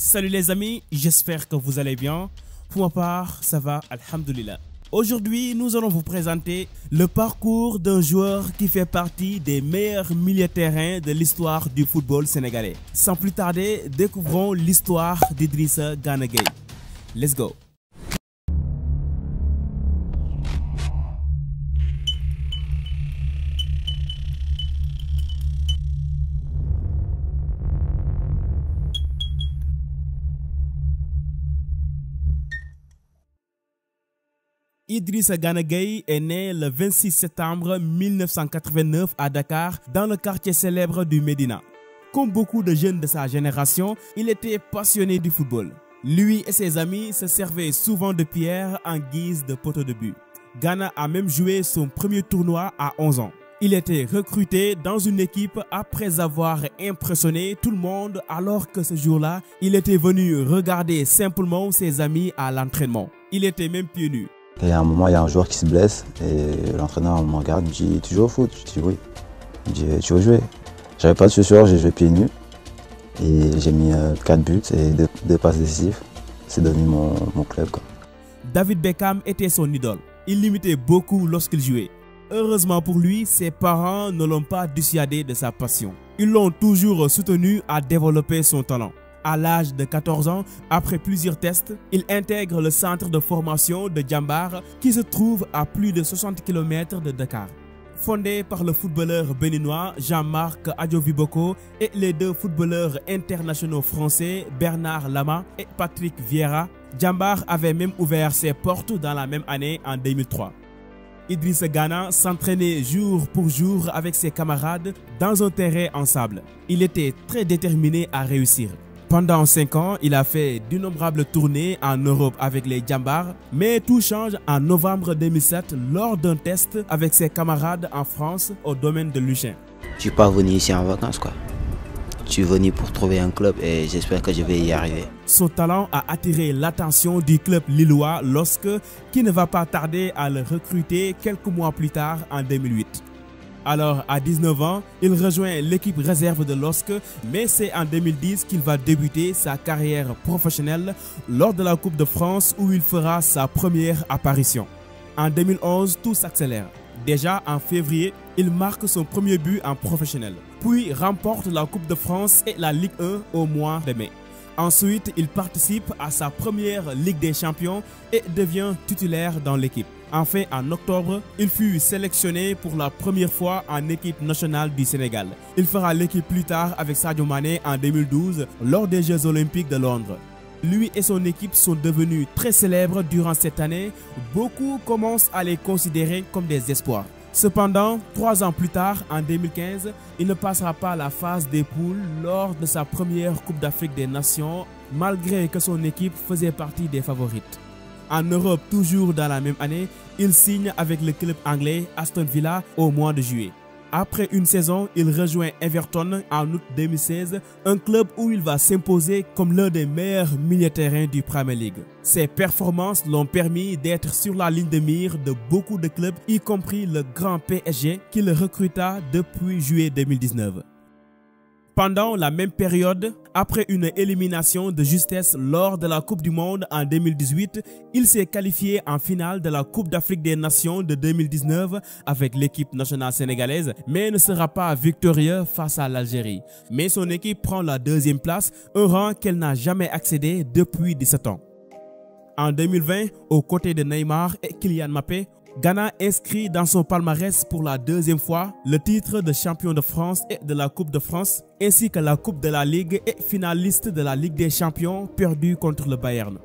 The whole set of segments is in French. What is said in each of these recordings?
Salut les amis, j'espère que vous allez bien. Pour ma part, ça va, alhamdoulilah. Aujourd'hui, nous allons vous présenter le parcours d'un joueur qui fait partie des meilleurs milieux de terrain de l'histoire du football sénégalais. Sans plus tarder, découvrons l'histoire d'Idrissa Gana Gueye. Let's go! Idrissa Gana Gueye est né le 26 septembre 1989 à Dakar, dans le quartier célèbre du Médina. Comme beaucoup de jeunes de sa génération, il était passionné du football. Lui et ses amis se servaient souvent de pierres en guise de poteau de but. Gana a même joué son premier tournoi à 11 ans. Il était recruté dans une équipe après avoir impressionné tout le monde, alors que ce jour-là, il était venu regarder simplement ses amis à l'entraînement. Il était même pieds nus. Et à un moment, il y a un joueur qui se blesse et l'entraîneur me regarde, me dit « Tu joues au foot ?» Je dis « Oui ». Il me dit « Tu veux jouer ?» J'avais pas de chaussures, j'ai joué pieds nus et j'ai mis 4 buts et 2 passes décisives. C'est devenu mon club, quoi. David Beckham était son idole. Il l'imitait beaucoup lorsqu'il jouait. Heureusement pour lui, ses parents ne l'ont pas dissuadé de sa passion. Ils l'ont toujours soutenu à développer son talent. À l'âge de 14 ans, après plusieurs tests, il intègre le centre de formation de Djambar qui se trouve à plus de 60 km de Dakar. Fondé par le footballeur béninois Jean-Marc Adioviboko et les 2 footballeurs internationaux français Bernard Lama et Patrick Vieira, Djambar avait même ouvert ses portes dans la même année en 2003. Idrissa Gana s'entraînait jour pour jour avec ses camarades dans un terrain en sable. Il était très déterminé à réussir. Pendant 5 ans, il a fait d'innombrables tournées en Europe avec les Djambar, mais tout change en novembre 2007 lors d'un test avec ses camarades en France au domaine de Luchin. Je suis pas venu ici en vacances, quoi. Je suis venu pour trouver un club et j'espère que je vais y arriver. Son talent a attiré l'attention du club lillois qui ne va pas tarder à le recruter quelques mois plus tard en 2008. Alors, à 19 ans, il rejoint l'équipe réserve de LOSC, mais c'est en 2010 qu'il va débuter sa carrière professionnelle lors de la Coupe de France où il fera sa première apparition. En 2011, tout s'accélère. Déjà en février, il marque son premier but en professionnel, puis remporte la Coupe de France et la Ligue 1 au mois de mai. Ensuite, il participe à sa première Ligue des Champions et devient titulaire dans l'équipe. Enfin, en octobre, il fut sélectionné pour la première fois en équipe nationale du Sénégal. Il fera l'équipe plus tard avec Sadio Mané en 2012 lors des Jeux Olympiques de Londres. Lui et son équipe sont devenus très célèbres durant cette année. Beaucoup commencent à les considérer comme des espoirs. Cependant, 3 ans plus tard, en 2015, il ne passera pas la phase des poules lors de sa première Coupe d'Afrique des Nations, malgré que son équipe faisait partie des favorites. En Europe, toujours dans la même année, il signe avec le club anglais Aston Villa au mois de juillet. Après une saison, il rejoint Everton en août 2016, un club où il va s'imposer comme l'un des meilleurs milieux de terrain du Premier League. Ses performances l'ont permis d'être sur la ligne de mire de beaucoup de clubs, y compris le grand PSG qui le recruta depuis juillet 2019. Pendant la même période, après une élimination de justesse lors de la Coupe du Monde en 2018, il s'est qualifié en finale de la Coupe d'Afrique des Nations de 2019 avec l'équipe nationale sénégalaise, mais ne sera pas victorieux face à l'Algérie. Mais son équipe prend la 2e place, un rang qu'elle n'a jamais accédé depuis 17 ans. En 2020, aux côtés de Neymar et Kylian Mbappé, Gana inscrit dans son palmarès pour la 2e fois le titre de champion de France et de la Coupe de France, ainsi que la Coupe de la Ligue et finaliste de la Ligue des Champions perdue contre le Bayern.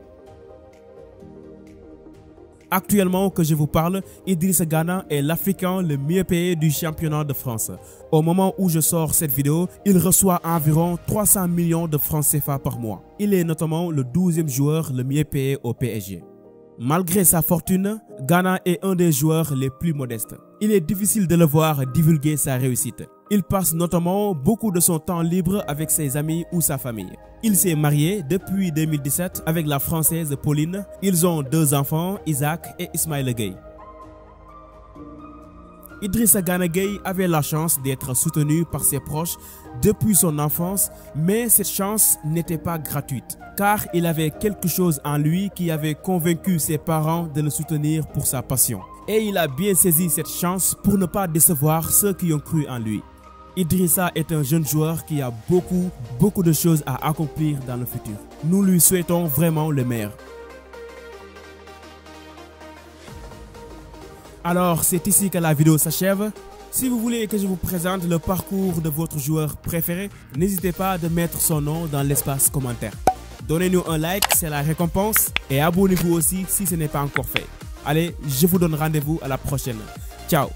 Actuellement que je vous parle, Idrissa Gana est l'Africain le mieux payé du championnat de France. Au moment où je sors cette vidéo, il reçoit environ 300 millions de francs CFA par mois. Il est notamment le 12e joueur le mieux payé au PSG. Malgré sa fortune, Gana est un des joueurs les plus modestes. Il est difficile de le voir divulguer sa réussite. Il passe notamment beaucoup de son temps libre avec ses amis ou sa famille. Il s'est marié depuis 2017 avec la Française Pauline. Ils ont 2 enfants, Isaac et Ismaël Gueye. Idrissa Gana Gueye avait la chance d'être soutenu par ses proches depuis son enfance, mais cette chance n'était pas gratuite, car il avait quelque chose en lui qui avait convaincu ses parents de le soutenir pour sa passion. Et il a bien saisi cette chance pour ne pas décevoir ceux qui ont cru en lui. Idrissa est un jeune joueur qui a beaucoup de choses à accomplir dans le futur. Nous lui souhaitons vraiment le meilleur. Alors, c'est ici que la vidéo s'achève. Si vous voulez que je vous présente le parcours de votre joueur préféré, n'hésitez pas à mettre son nom dans l'espace commentaire. Donnez-nous un like, c'est la récompense. Et abonnez-vous aussi si ce n'est pas encore fait. Allez, je vous donne rendez-vous à la prochaine. Ciao!